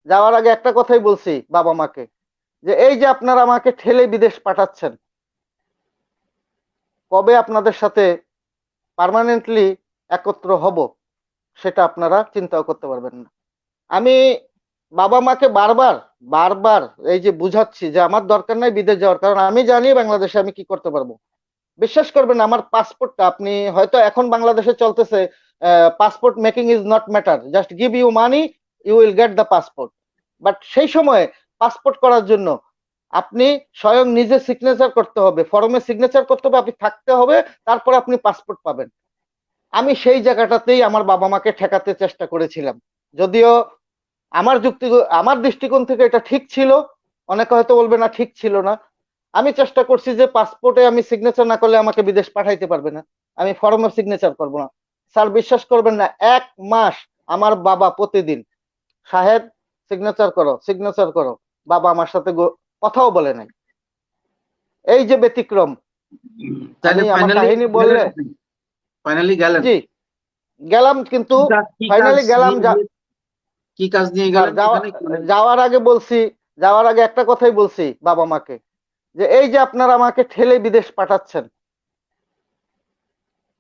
যাওয়ার আগে একটা কথাই বলছি বাবা মাকে, যে এই যে আপনারা আমাকে ঠেলে বিদেশ পাঠাচ্ছেন, কবে আপনাদের সাথে পার্মানেন্টলি একত্র হব সেটা আপনারা চিন্তাও করতে পারবেন না। আমি বাবা মাকে বারবার বারবার এই যে বুঝাচ্ছি যে আমার দরকার নাই বিদেশ যাওয়ার, কারণ আমি জানি বাংলাদেশে আমি কি করতে পারবো। বিশ্বাস করবেন না, আমার পাসপোর্টটা, আপনি হয়তো এখন বাংলাদেশে চলতেছে passport making is not matter, just give you money, you will get the passport. But সেই সময়ে পাসপোর্ট করার জন্য আপনি স্বয়ং নিজে সিগনেচার করতে হবে, ফর্মে সিগনেচার করতে হবে, আপনি থাকতে হবে, তারপর আপনি পাসপোর্ট পাবেন। আমি সেই জায়গাটাতেই আমার বাবা মাকে ঠেকাতে চেষ্টা করেছিলাম, যদিও আমার যুক্তি, আমার দৃষ্টিকোণ থেকে এটা ঠিক ছিল, অনেকে হয়তো বলবে না ঠিক ছিল না। আমি চেষ্টা করছি যে পাসপোর্টে আমি সিগনেচার না করলে আমাকে বিদেশ পাঠাইতে পারবে না, আমি ফর্মে সিগনেচার করব না। স্যার বিশ্বাস করবেন না, 1 মাস আমার বাবা প্রতিদিন, সাহেব সিগনেচার করো সিগনেচার করো, বাবা আমার সাথে কথাও বলে নাই। এই যে ব্যতিক্রম, তাহলে আমি আমার কাহিনী বললে ফাইনালি গেলেন? জি গেলাম, কিন্তু ফাইনালি গেলাম। কি কাজ নিয়ে স্যার গেলেন এখানে? যাওয়ার আগে বলছি, যাওয়ার আগে একটা কথাই বলছি বাবা মাকে, যে এই যে আপনারা আমাকে ঠেলে বিদেশ পাঠাচ্ছেন,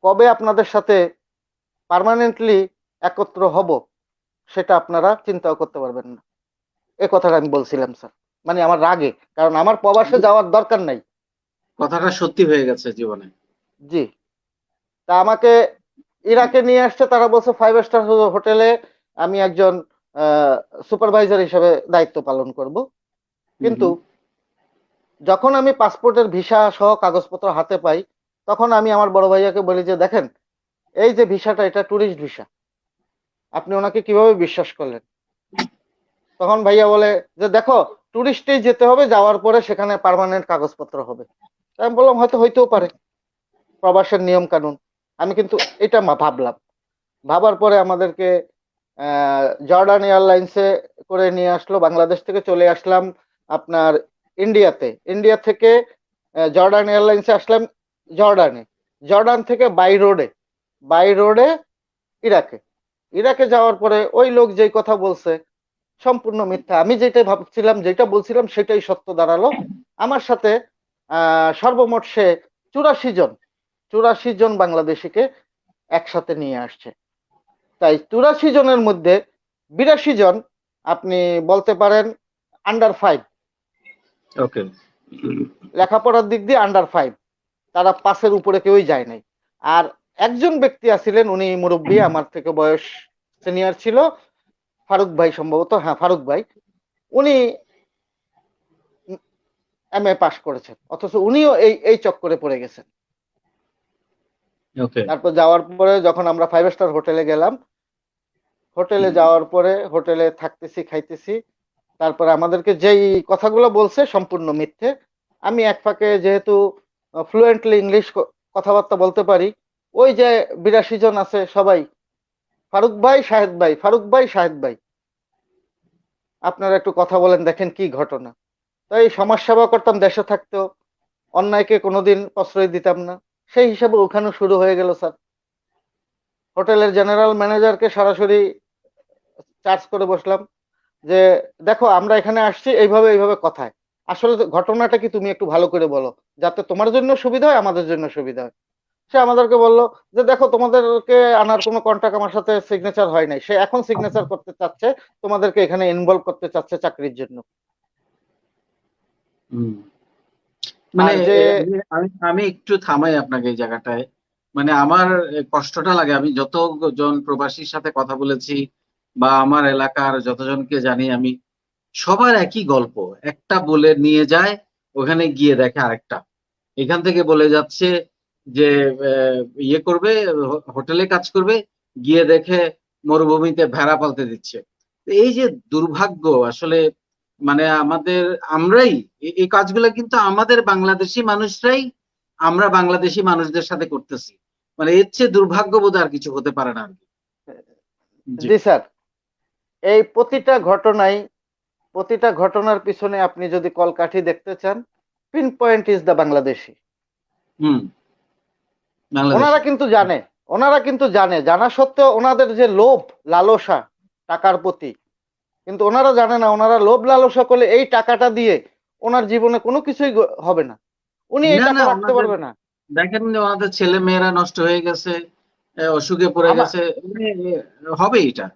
কবে আপনাদের সাথে পার্মানেন্টলি একত্র হব সেটা আপনারা চিন্তাও করতে পারবেন না। এ কথাটা আমি বলছিলাম স্যার, মানে আমার রাগে, কারণ আমার প্রবাসে যাওয়ার দরকার নাই। কথাটা সত্যি হয়ে গেছে জীবনে। জি, তা আমাকে ইরাকে নিয়ে আসছে, তারা বলছে 5 স্টার হোটেলে আমি একজন সুপারভাইজার হিসেবে দায়িত্ব পালন করব। কিন্তু যখন আমি পাসপোর্টের ভিসা সহ কাগজপত্র হাতে পাই, তখন আমি আমার বড় ভাইয়াকে বলি যে দেখেন, এই যে ভিসাটা, এটা ট্যুরিস্ট ভিসা, আপনি ওনাকে কিভাবে বিশ্বাস করলেন? তখন ভাইয়া বলে যে দেখো, ট্যুরিস্টেই যেতে হবে, যাওয়ার পরে সেখানে পার্মানেন্ট কাগজপত্র হবে। তাই আমি বললাম হয়তো হইতেও পারে, প্রবাসের নিয়ম কানুন। আমি কিন্তু এটা ভাবলাম, ভাবার পরে আমাদেরকে জর্ডান এয়ারলাইন্সে করে নিয়ে আসলো, বাংলাদেশ থেকে চলে আসলাম আপনার ইন্ডিয়াতে, ইন্ডিয়া থেকে জর্ডান এয়ারলাইন্সে আসলাম জর্ডানে, জর্ডান থেকে বাই রোডে, বাই রোডে ইরাকে, ইরাকে যাওয়ার পরে ওই লোক যেই কথা বলছে সম্পূর্ণ মিথ্যা। আমি যেটা ভাবছিলাম, যেটা বলছিলাম সেটাই সত্য দাঁড়ালো। আমার সাথে সর্বমোট সে 84 জন, 84 জন বাংলাদেশিকে একসাথে নিয়ে আসছে। তাই 84 জনের মধ্যে 82 জন আপনি বলতে পারেন আন্ডার 5, ওকে। লেখাপড়ার দিক দিয়ে আন্ডার 5, তারা 5-এর উপরে কেউই যায় নাই। আর একজন ব্যক্তি আছিলেন, উনি মুরব্বী, আমার থেকে বয়স সিনিয়র ছিল, ফারুক ভাই সম্ভবত, হ্যাঁ ফারুক ভাই, উনি MA পাশ করেছেন, অথচ উনিও এই এই চক্করে পড়ে গেছেন। ওকে। তারপর যাওয়ার পরে যখন আমরা 5 স্টার হোটেলে গেলাম, হোটেলে যাওয়ার পরে হোটেলে থাকতেছি খাইতেছি, তারপরে আমাদেরকে যেই কথাগুলো বলছে সম্পূর্ণ মিথ্যে। আমি এক ফাঁকে যেহেতু ফ্লুয়েন্টলি ইংলিশ কথাবার্তা বলতে পারি, ওই যে 82 জন আছে সবাই ফারুক ভাই শাহেদ ভাই, ফারুক ভাই শাহেদ ভাই, আপনারা একটু কথা বলেন, দেখেন কি ঘটনা। তো এই সমাজ সেবা করতাম দেশে থাকতেও, অন্যায়কে কোনোদিন প্রশ্রয় দিতাম না, সেই হিসাবে ওখানে শুরু হয়ে গেল স্যার। হোটেলের জেনারেল ম্যানেজারকে সরাসরি চার্জ করে বসলাম যে দেখো, আমরা এখানে আসছি এইভাবে এইভাবে কথায়, আসলে ঘটনাটা কি তুমি একটু ভালো করে বলো, যাতে তোমার জন্য সুবিধা হয় আমাদের জন্য সুবিধা হয়। সে আমাদেরকে বললো যে দেখো, তোমাদেরকে আনার কোনো কন্ট্রাক্ট আমার সাথে সিগনেচার হয় নাই, সে এখন সিগনেচার করতে চাচ্ছে, তোমাদেরকে এখানে ইনভলভ করতে চাচ্ছে চাকরির জন্য। মানে আর যে আমি আমি একটু থামাই আপনাকে এই জায়গাটায়। মানে আমার কষ্টটা লাগে, আমি যতজন প্রবাসীর সাথে কথা বলেছি বা আমার এলাকার যতজনকে জানি আমি, সবার একই গল্প। একটা বলে নিয়ে যায়, ওখানে গিয়ে দেখে আরেকটা। এখান থেকে বলে যাচ্ছে যে ইয়ে করবে, হোটেলে কাজ করবে, গিয়ে দেখে মরুভূমিতে ভেড়া পালতে দিচ্ছে। তো এই যে দুর্ভাগ্য আসলে, মানে আমাদের, আমরাই এই কাজগুলো কিন্তু আমাদের বাংলাদেশি মানুষরাই আমরা বাংলাদেশি মানুষদের সাথে করতেছি। মানে এর চেয়ে দুর্ভাগ্যবোধ আর কিছু হতে পারে না আর কি। জি। জি স্যার, এই প্রতিটা ঘটনার পিছনে আপনি যদি কলকাঠি দেখতে চান, pin point is the Bangladeshi. হুম। বাংলাদেশি। ওনারা কিন্তু জানে, ওনারা কিন্তু জানে, জানা সত্ত্বেও ওনাদের যে লোভ লালসা টাকার প্রতি, কিন্তু ওনারা জানে না, ওনারা লোভ লালসা করলে এই টাকাটা দিয়ে ওনার জীবনে কোনো কিছুই হবে না, উনি এই না টাকা না, রাখতে ওনাদের পারবে না। দেখেন যে ওনাদের ছেলে মেয়েরা নষ্ট হয়ে গেছে, অসুখে পড়ে আমার গেছে, মানে হবে এটা।